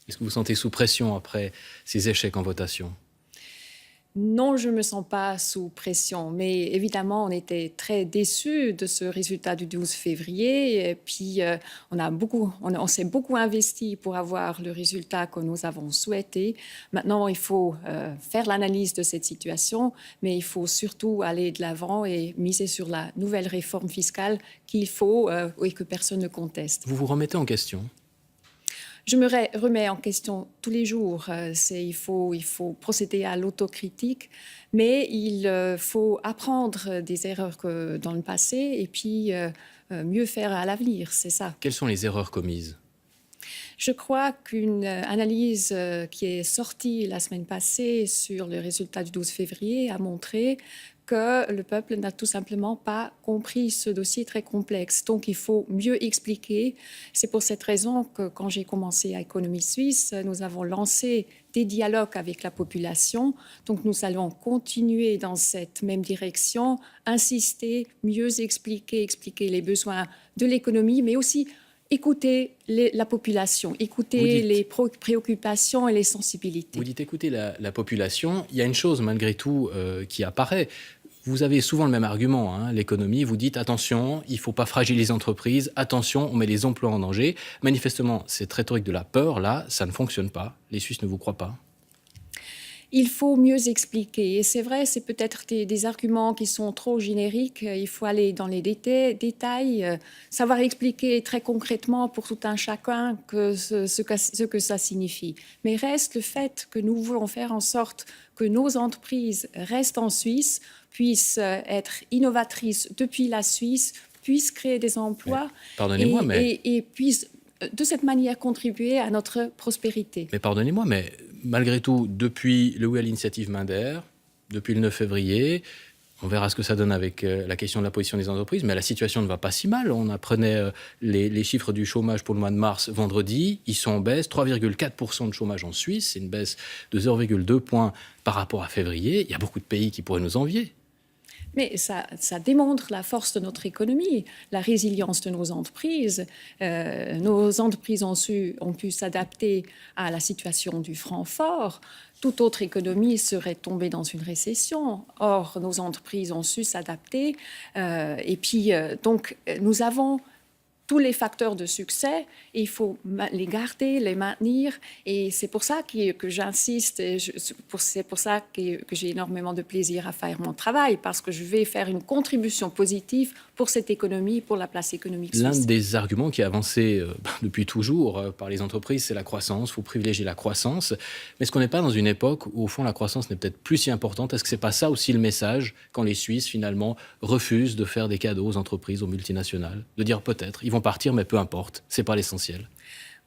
Est-ce que vous vous sentez sous pression après ces échecs en votation? Non, je ne me sens pas sous pression, mais évidemment, on était très déçus de ce résultat du 12 février. Et puis, on s'est beaucoup investi pour avoir le résultat que nous avons souhaité. Maintenant, il faut faire l'analyse de cette situation, mais il faut surtout aller de l'avant et miser sur la nouvelle réforme fiscale qu'il faut et que personne ne conteste. Vous vous remettez en question? Je me remets en question tous les jours. Il faut procéder à l'autocritique, mais il faut apprendre des erreurs dans le passé et puis mieux faire à l'avenir, c'est ça. Quelles sont les erreurs commises? Je crois qu'une analyse qui est sortie la semaine passée sur le résultat du 12 février a montré que le peuple n'a tout simplement pas compris ce dossier très complexe. Donc, il faut mieux expliquer. C'est pour cette raison que quand j'ai commencé à Économie Suisse, nous avons lancé des dialogues avec la population. Donc, nous allons continuer dans cette même direction, insister, mieux expliquer les besoins de l'économie, mais aussi écouter la population, écouter les préoccupations et les sensibilités. Vous dites écouter la population. Il y a une chose malgré tout qui apparaît. Vous avez souvent le même argument, hein, l'économie. Vous dites attention, il ne faut pas fragiliser les entreprises, attention, on met les emplois en danger. Manifestement, cette rhétorique de la peur, là, ça ne fonctionne pas. Les Suisses ne vous croient pas. Il faut mieux expliquer. Et c'est vrai, c'est peut-être des arguments qui sont trop génériques. Il faut aller dans les détails, savoir expliquer très concrètement pour tout un chacun ce que ça signifie. Mais reste le fait que nous voulons faire en sorte que nos entreprises restent en Suisse, puissent être innovatrices depuis la Suisse, puissent créer des emplois Pardonnez-moi, et puissent de cette manière contribuer à notre prospérité. Mais pardonnez-moi, mais malgré tout, depuis le oui à l'initiative Minder, depuis le 9 février, on verra ce que ça donne avec la question de la position des entreprises, mais la situation ne va pas si mal. On apprenait les chiffres du chômage pour le mois de mars vendredi, ils sont en baisse, 3,4% de chômage en Suisse, c'est une baisse de 0,2 points par rapport à février. Il y a beaucoup de pays qui pourraient nous envier. Mais ça démontre la force de notre économie, la résilience de nos entreprises. Nos entreprises ont pu s'adapter à la situation du franc fort. Toute autre économie serait tombée dans une récession. Or, nos entreprises ont su s'adapter. Donc, nous avons tous les facteurs de succès, et il faut les garder, les maintenir. Et c'est pour ça que j'insiste, c'est pour ça que j'ai énormément de plaisir à faire mon travail, parce que je vais faire une contribution positive pour cette économie, pour la place économique suisse. L'un des arguments qui est avancé depuis toujours par les entreprises, c'est la croissance. Il faut privilégier la croissance. Mais est-ce qu'on n'est pas dans une époque où, au fond, la croissance n'est peut-être plus si importante? Est-ce que ce n'est pas ça aussi le message quand les Suisses, finalement, refusent de faire des cadeaux aux entreprises, aux multinationales? De dire peut-être, ils vont partir, mais peu importe, ce n'est pas l'essentiel.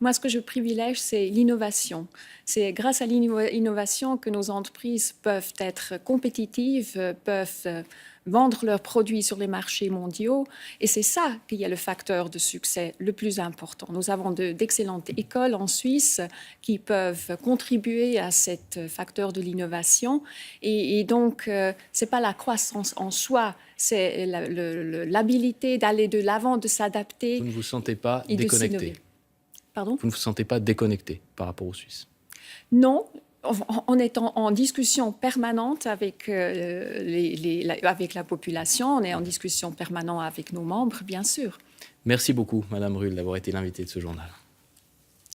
Moi, ce que je privilège, c'est l'innovation. C'est grâce à l'innovation que nos entreprises peuvent être compétitives, peuvent vendre leurs produits sur les marchés mondiaux. Et c'est ça qui est le facteur de succès le plus important. Nous avons d'excellentes écoles en Suisse qui peuvent contribuer à ce facteur de l'innovation. Et donc, ce n'est pas la croissance en soi, c'est l'habilité d'aller de l'avant, de s'adapter. Vous ne vous sentez pas déconnecté? Pardon ? Vous ne vous sentez pas déconnecté par rapport aux Suisses? Non, on est en discussion permanente avec la population, on est en discussion permanente avec nos membres, bien sûr. Merci beaucoup, Madame Ruhl, d'avoir été l'invitée de ce journal.